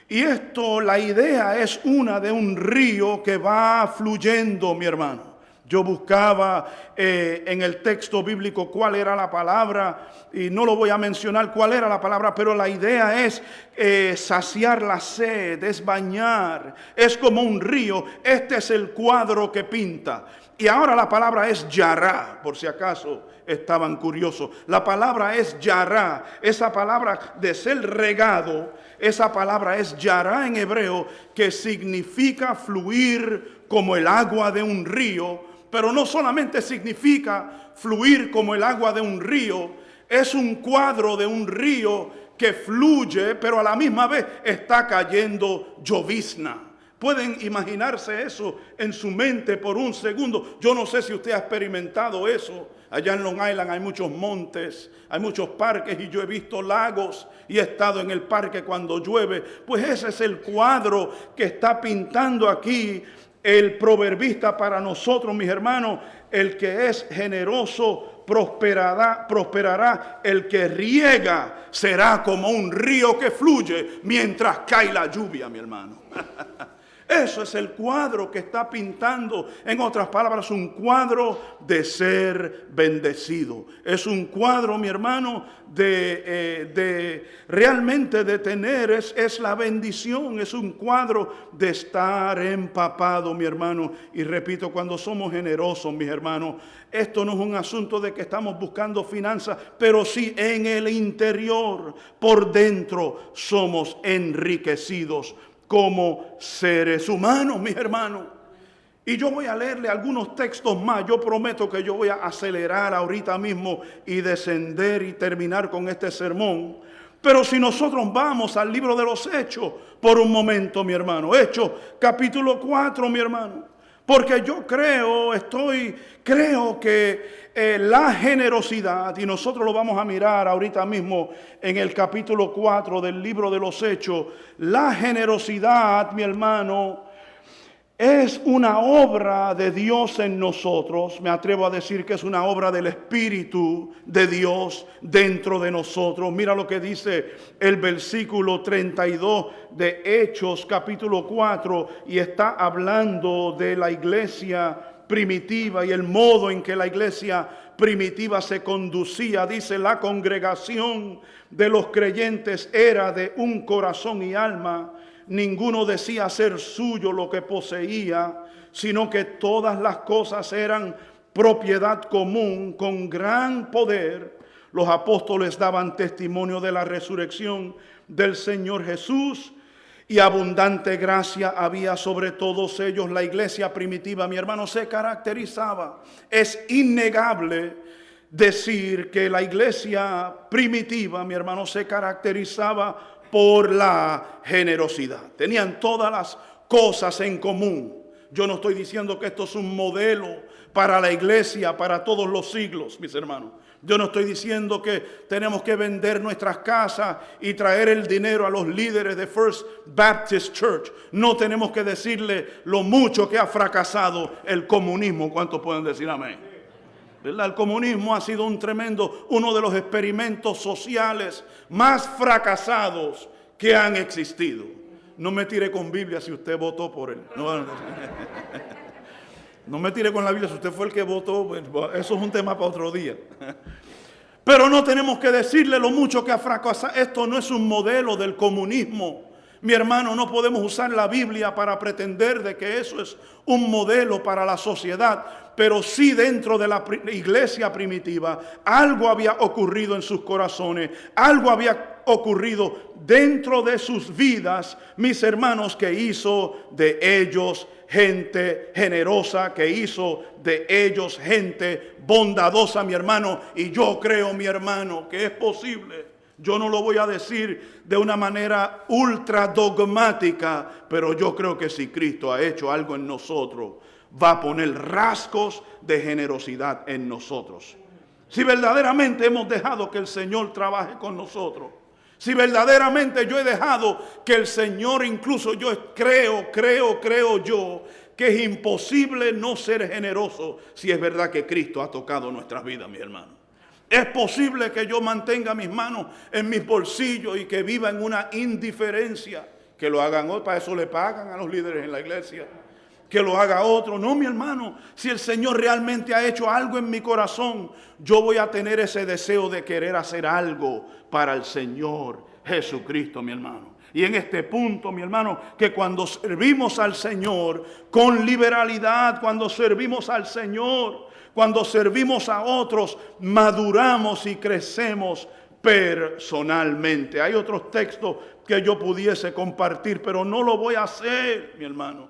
Y esto, la idea es una de un río que va fluyendo, mi hermano. Yo buscaba en el texto bíblico cuál era la palabra y no lo voy a mencionar cuál era la palabra, pero la idea es saciar la sed, es bañar, es como un río. Este es el cuadro que pinta. Y ahora la palabra es yará, por si acaso estaban curiosos. La palabra es yará, esa palabra de ser regado, esa palabra es yará en hebreo, que significa fluir como el agua de un río. Pero no solamente significa fluir como el agua de un río, es un cuadro de un río que fluye, pero a la misma vez está cayendo llovizna. ¿Pueden imaginarse eso en su mente por un segundo? Yo no sé si usted ha experimentado eso. Allá en Long Island hay muchos montes, hay muchos parques y yo he visto lagos y he estado en el parque cuando llueve. Pues ese es el cuadro que está pintando aquí el proverbista para nosotros, mis hermanos. El que es generoso prosperará. El que riega será como un río que fluye mientras cae la lluvia, mi hermano. Eso es el cuadro que está pintando, en otras palabras, un cuadro de ser bendecido. Es un cuadro, mi hermano, de realmente de tener, es la bendición, es un cuadro de estar empapado, mi hermano. Y repito, cuando somos generosos, mis hermanos, esto no es un asunto de que estamos buscando finanzas, pero sí en el interior, por dentro, somos enriquecidos como seres humanos, mis hermanos. Y yo voy a leerle algunos textos más. Yo prometo que yo voy a acelerar ahorita mismo y descender y terminar con este sermón. Pero si nosotros vamos al libro de los Hechos por un momento, mi hermano. Hechos capítulo 4, mi hermano. Porque yo creo que la generosidad, y nosotros lo vamos a mirar ahorita mismo en el capítulo 4 del libro de los Hechos, la generosidad, mi hermano, Es una obra de Dios en nosotros. Me atrevo a decir que es una obra del Espíritu de Dios dentro de nosotros. Mira lo que dice el versículo 32 de Hechos capítulo 4, y está hablando de la iglesia primitiva y el modo en que la iglesia primitiva se conducía. Dice: la congregación de los creyentes era de un corazón y alma. Ninguno decía ser suyo lo que poseía, sino que todas las cosas eran propiedad común. Con gran poder los apóstoles daban testimonio de la resurrección del Señor Jesús, y abundante gracia había sobre todos ellos. La iglesia primitiva, mi hermano, se caracterizaba. Es innegable decir que la iglesia primitiva, mi hermano, se caracterizaba por la generosidad. Tenían todas las cosas en común. Yo no estoy diciendo que esto es un modelo para la iglesia, para todos los siglos, mis hermanos. Yo no estoy diciendo que tenemos que vender nuestras casas y traer el dinero a los líderes de First Baptist Church. No tenemos que decirle lo mucho que ha fracasado el comunismo. ¿Cuántos pueden decir amén? ¿Verdad? El comunismo ha sido uno de los experimentos sociales más fracasados que han existido. No me tire con Biblia si usted votó por él. No me tire con la Biblia si usted fue el que votó. Eso es un tema para otro día. Pero no tenemos que decirle lo mucho que ha fracasado. Esto no es un modelo del comunismo. Mi hermano, no podemos usar la Biblia para pretender de que eso es un modelo para la sociedad. Pero sí, dentro de la iglesia primitiva, algo había ocurrido en sus corazones, algo había ocurrido dentro de sus vidas, mis hermanos, que hizo de ellos gente generosa, que hizo de ellos gente bondadosa, mi hermano. Y yo creo, mi hermano, que es posible. Yo no lo voy a decir de una manera ultra dogmática, pero yo creo que si Cristo ha hecho algo en nosotros, va a poner rasgos de generosidad en nosotros. Si verdaderamente hemos dejado que el Señor trabaje con nosotros, si verdaderamente yo he dejado que el Señor, incluso yo creo yo, que es imposible no ser generoso si es verdad que Cristo ha tocado nuestras vidas, mi hermano. Es posible que yo mantenga mis manos en mis bolsillos y que viva en una indiferencia. Que lo hagan hoy, para eso le pagan a los líderes en la iglesia. Que lo haga otro. No, mi hermano, si el Señor realmente ha hecho algo en mi corazón, yo voy a tener ese deseo de querer hacer algo para el Señor Jesucristo, mi hermano. Y en este punto, mi hermano, que cuando servimos al Señor con liberalidad, cuando servimos al Señor, cuando servimos a otros, maduramos y crecemos personalmente. Hay otros textos que yo pudiese compartir, pero no lo voy a hacer, mi hermano.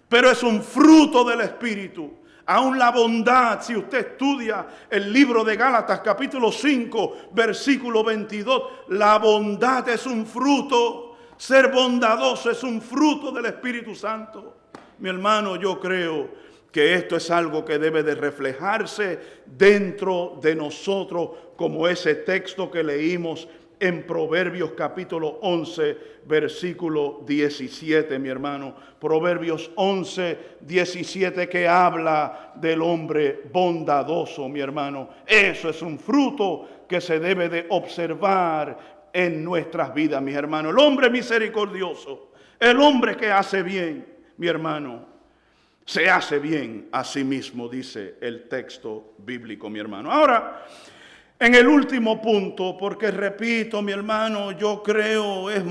Pero es un fruto del Espíritu. Aún la bondad, si usted estudia el libro de Gálatas capítulo 5, versículo 22, la bondad es un fruto. Ser bondadoso es un fruto del Espíritu Santo. Mi hermano, yo creo que esto es algo que debe de reflejarse dentro de nosotros, como ese texto que leímos en Proverbios capítulo 11, versículo 17, mi hermano. Proverbios 11, 17, que habla del hombre bondadoso, mi hermano. Eso es un fruto que se debe de observar en nuestras vidas, mis hermanos. El hombre misericordioso, el hombre que hace bien, mi hermano, se hace bien a sí mismo, dice el texto bíblico, mi hermano. Ahora, en el último punto, porque repito, mi hermano, yo creo es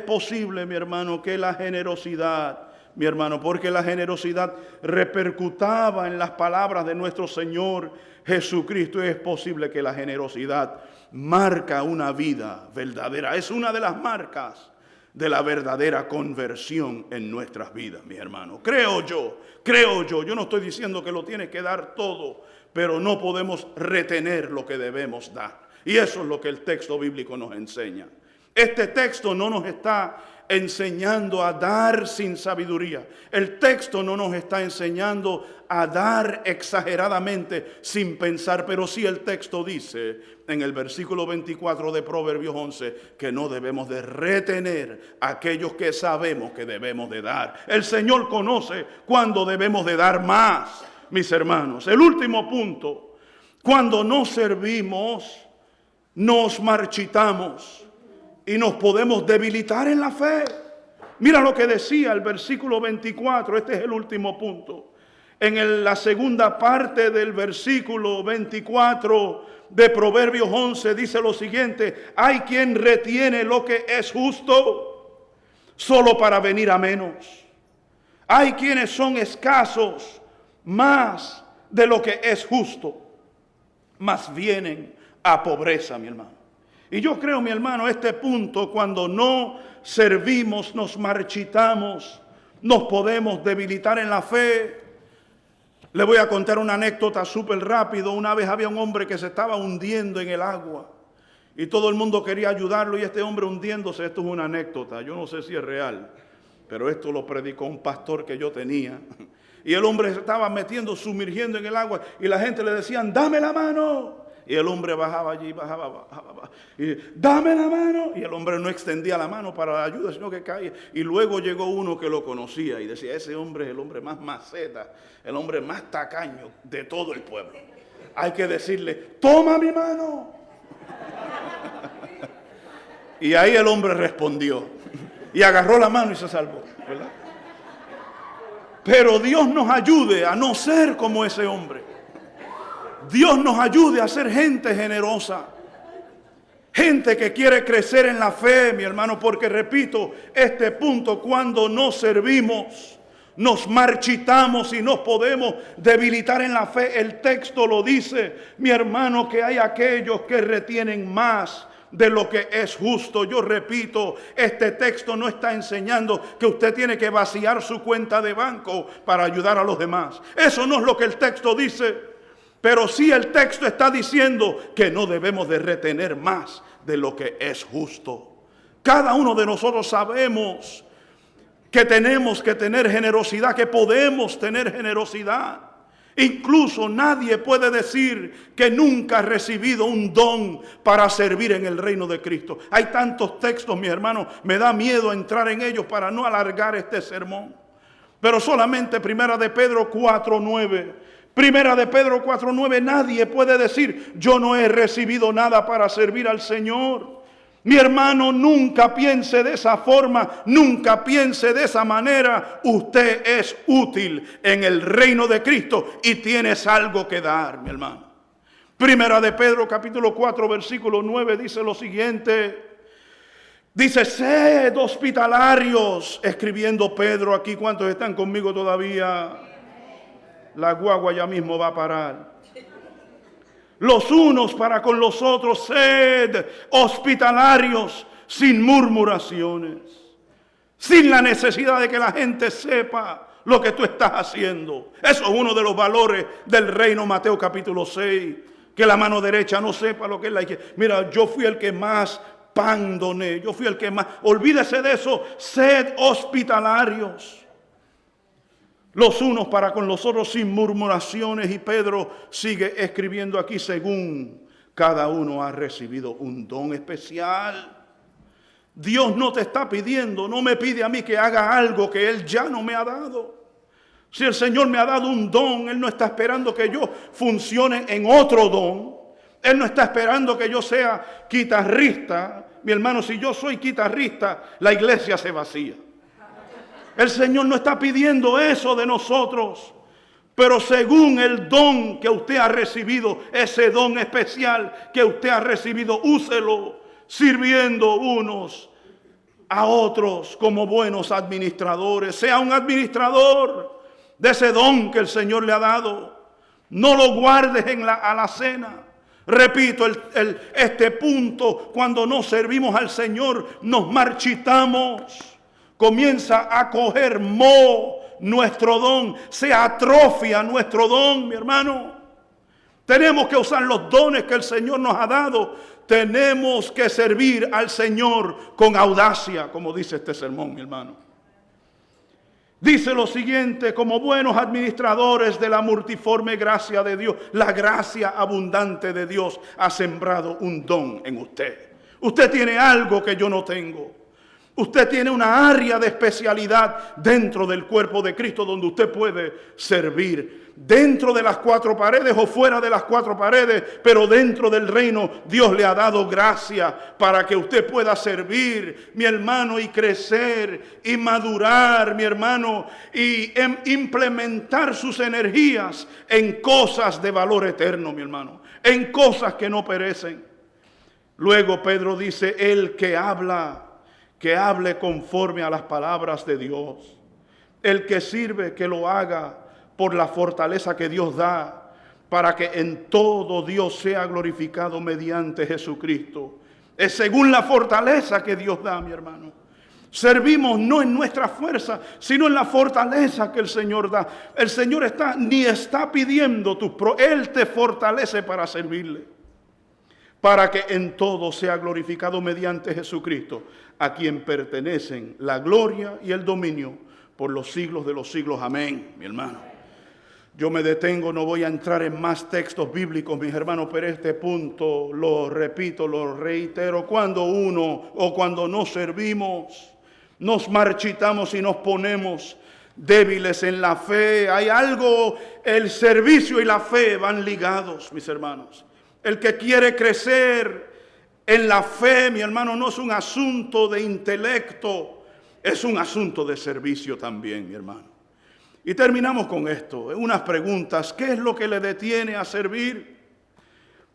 posible, mi hermano, que la generosidad, mi hermano, porque la generosidad repercutaba en las palabras de nuestro Señor Jesucristo. Es posible que la generosidad marca una vida verdadera. Es una de las marcas de la verdadera conversión en nuestras vidas, mis hermanos. Creo yo. Yo no estoy diciendo que lo tiene que dar todo, pero no podemos retener lo que debemos dar. Y eso es lo que el texto bíblico nos enseña. Este texto no nos está enseñando a dar sin sabiduría. El texto no nos está enseñando a dar exageradamente sin pensar, pero sí el texto dice en el versículo 24 de Proverbios 11 que no debemos de retener a aquellos que sabemos que debemos de dar. El Señor conoce cuándo debemos de dar más, mis hermanos. El último punto, cuando no servimos, nos marchitamos y nos podemos debilitar en la fe. Mira lo que decía el versículo 24, este es el último punto. En la segunda parte del versículo 24 de Proverbios 11 dice lo siguiente: hay quien retiene lo que es justo solo para venir a menos. Hay quienes son escasos más de lo que es justo, mas vienen a pobreza, mi hermano. Y yo creo, mi hermano, este punto, cuando no servimos, nos marchitamos, nos podemos debilitar en la fe. Le voy a contar una anécdota súper rápido. Una vez había un hombre que se estaba hundiendo en el agua y todo el mundo quería ayudarlo, y este hombre hundiéndose, esto es una anécdota, yo no sé si es real, pero esto lo predicó un pastor que yo tenía. Y el hombre se estaba metiendo, sumergiendo en el agua, y la gente le decían: dame la mano. Y el hombre bajaba allí, bajaba, y dame la mano. Y el hombre no extendía la mano para la ayuda, sino que caía. Y luego llegó uno que lo conocía y decía: ese hombre es el hombre más maceta, el hombre más tacaño de todo el pueblo. Hay que decirle: toma mi mano. Y ahí el hombre respondió y agarró la mano y se salvó, ¿verdad? Pero Dios nos ayude a no ser como ese hombre. Dios nos ayude a ser gente generosa, gente que quiere crecer en la fe, mi hermano, porque repito, este punto, cuando no servimos, nos marchitamos y nos podemos debilitar en la fe. El texto lo dice, mi hermano, que hay aquellos que retienen más de lo que es justo. Yo repito, este texto no está enseñando que usted tiene que vaciar su cuenta de banco para ayudar a los demás. Eso no es lo que el texto dice. Pero sí el texto está diciendo que no debemos de retener más de lo que es justo. Cada uno de nosotros sabemos que tenemos que tener generosidad, que podemos tener generosidad. Incluso nadie puede decir que nunca ha recibido un don para servir en el reino de Cristo. Hay tantos textos, mis hermanos, me da miedo entrar en ellos para no alargar este sermón. Pero solamente Primera de Pedro 4:9. Primera de Pedro 4:9, nadie puede decir: yo no he recibido nada para servir al Señor. Mi hermano, nunca piense de esa forma, nunca piense de esa manera. Usted es útil en el reino de Cristo y tienes algo que dar, mi hermano. Primera de Pedro capítulo 4 versículo 9 dice lo siguiente. Dice: sed hospitalarios, escribiendo Pedro aquí. ¿Cuántos están conmigo todavía? La guagua ya mismo va a parar. Los unos para con los otros, sed hospitalarios, sin murmuraciones, sin la necesidad de que la gente sepa lo que tú estás haciendo. Eso es uno de los valores del reino, Mateo capítulo 6, que la mano derecha no sepa lo que es la izquierda. Mira, yo fui el que más pan doné, yo fui el que más. Olvídese de eso, sed hospitalarios, los unos para con los otros, sin murmuraciones. Y Pedro sigue escribiendo aquí: según cada uno ha recibido un don especial. Dios no te está pidiendo, no me pide a mí que haga algo que Él ya no me ha dado. Si el Señor me ha dado un don, Él no está esperando que yo funcione en otro don. Él no está esperando que yo sea guitarrista. Mi hermano, si yo soy guitarrista, la iglesia se vacía. El Señor no está pidiendo eso de nosotros. Pero según el don que usted ha recibido, ese don especial que usted ha recibido, úselo sirviendo unos a otros como buenos administradores. Sea un administrador de ese don que el Señor le ha dado. No lo guardes en la alacena. Repito, este punto, cuando no servimos al Señor, nos marchitamos. Comienza a coger moho nuestro don, se atrofia nuestro don, mi hermano. Tenemos que usar los dones que el Señor nos ha dado. Tenemos que servir al Señor con audacia, como dice este sermón, mi hermano. Dice lo siguiente: como buenos administradores de la multiforme gracia de Dios, la gracia abundante de Dios ha sembrado un don en usted. Usted tiene algo que yo no tengo. Usted tiene una área de especialidad dentro del cuerpo de Cristo donde usted puede servir. Dentro de las cuatro paredes o fuera de las cuatro paredes, pero dentro del reino Dios le ha dado gracia para que usted pueda servir, mi hermano, y crecer y madurar, mi hermano, y implementar sus energías en cosas de valor eterno, mi hermano, en cosas que no perecen. Luego Pedro dice: el que habla, que hable conforme a las palabras de Dios. El que sirve, que lo haga por la fortaleza que Dios da, para que en todo Dios sea glorificado mediante Jesucristo. Es según la fortaleza que Dios da, mi hermano. Servimos no en nuestra fuerza, sino en la fortaleza que el Señor da. El Señor ni está pidiendo Él te fortalece para servirle. Para que en todo sea glorificado mediante Jesucristo, a quien pertenecen la gloria y el dominio por los siglos de los siglos. Amén, mi hermano. Yo me detengo, no voy a entrar en más textos bíblicos, mis hermanos, pero este punto lo repito, lo reitero: cuando uno o cuando no servimos, nos marchitamos y nos ponemos débiles en la fe. Hay algo, el servicio y la fe van ligados, mis hermanos. El que quiere crecer en la fe, mi hermano, no es un asunto de intelecto, es un asunto de servicio también, mi hermano. Y terminamos con esto, unas preguntas. ¿Qué es lo que le detiene a servir?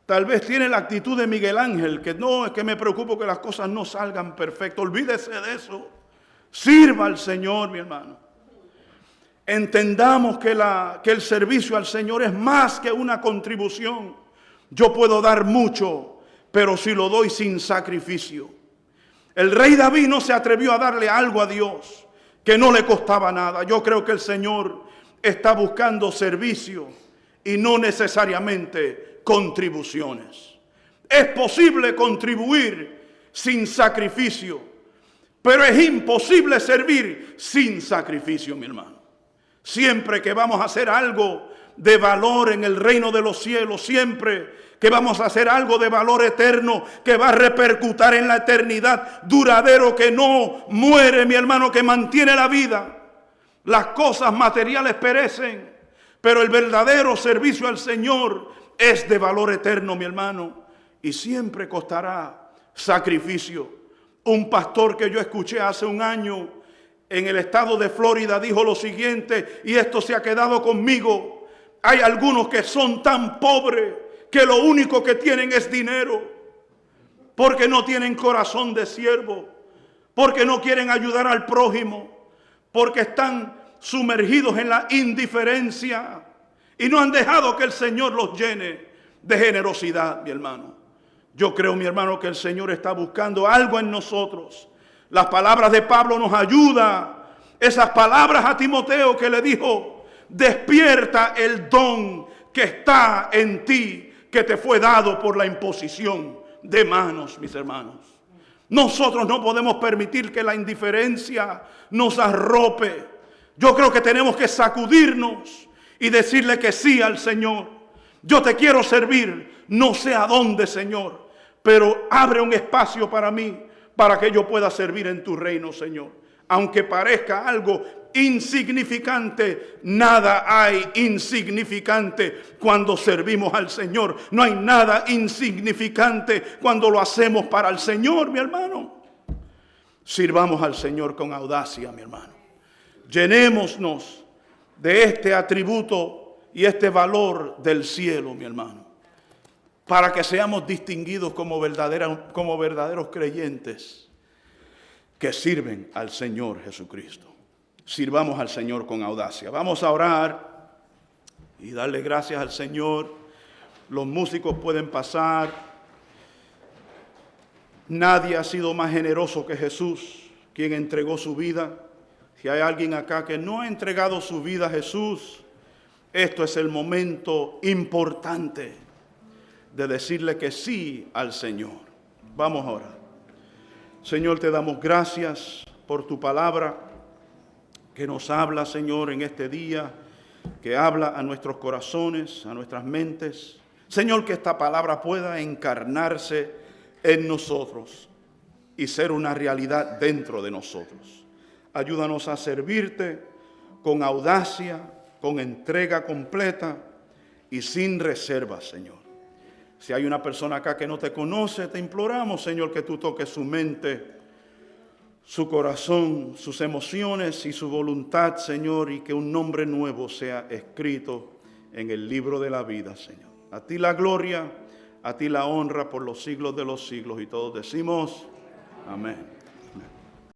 Tal vez tiene la actitud de Miguel Ángel, que no, es que me preocupo que las cosas no salgan perfectas. Olvídese de eso. Sirva al Señor, mi hermano. Entendamos que el servicio al Señor es más que una contribución. Yo puedo dar mucho, pero si lo doy sin sacrificio. El rey David no se atrevió a darle algo a Dios que no le costaba nada. Yo creo que el Señor está buscando servicio y no necesariamente contribuciones. Es posible contribuir sin sacrificio, pero es imposible servir sin sacrificio, mi hermano. Siempre que vamos a hacer algo de valor en el reino de los cielos, siempre que vamos a hacer algo de valor eterno, que va a repercutir en la eternidad, duradero, que no muere, mi hermano, que mantiene la vida. Las cosas materiales perecen, pero el verdadero servicio al Señor es de valor eterno, mi hermano, y siempre costará sacrificio. Un pastor que yo escuché hace un año en el estado de Florida dijo lo siguiente, y esto se ha quedado conmigo: hay algunos que son tan pobres que lo único que tienen es dinero, porque no tienen corazón de siervo, porque no quieren ayudar al prójimo, porque están sumergidos en la indiferencia y no han dejado que el Señor los llene de generosidad, mi hermano. Yo creo, mi hermano, que el Señor está buscando algo en nosotros. Las palabras de Pablo nos ayudan. Esas palabras a Timoteo que le dijo: despierta el don que está en ti, que te fue dado por la imposición de manos, mis hermanos. Nosotros no podemos permitir que la indiferencia nos arrope. Yo creo que tenemos que sacudirnos y decirle que sí al Señor. Yo te quiero servir, no sé a dónde, Señor, pero abre un espacio para mí, para que yo pueda servir en tu reino, Señor. Aunque parezca algo insignificante, nada hay insignificante cuando servimos al Señor. No hay nada insignificante cuando lo hacemos para el Señor, mi hermano. Sirvamos al Señor con audacia, mi hermano. Llenémonos de este atributo y este valor del cielo, mi hermano, para que seamos distinguidos como verdaderos creyentes que sirven al Señor Jesucristo. Sirvamos al Señor con audacia. Vamos a orar y darle gracias al Señor. Los músicos pueden pasar. Nadie ha sido más generoso que Jesús, quien entregó su vida. Si hay alguien acá que no ha entregado su vida a Jesús, esto es el momento importante de decirle que sí al Señor. Vamos a orar. Señor, te damos gracias por tu palabra que nos habla, Señor, en este día, que habla a nuestros corazones, a nuestras mentes. Señor, que esta palabra pueda encarnarse en nosotros y ser una realidad dentro de nosotros. Ayúdanos a servirte con audacia, con entrega completa y sin reservas, Señor. Si hay una persona acá que no te conoce, te imploramos, Señor, que tú toques su mente, su corazón, sus emociones y su voluntad, Señor, y que un nombre nuevo sea escrito en el libro de la vida, Señor. A ti la gloria, a ti la honra por los siglos de los siglos, y todos decimos amén.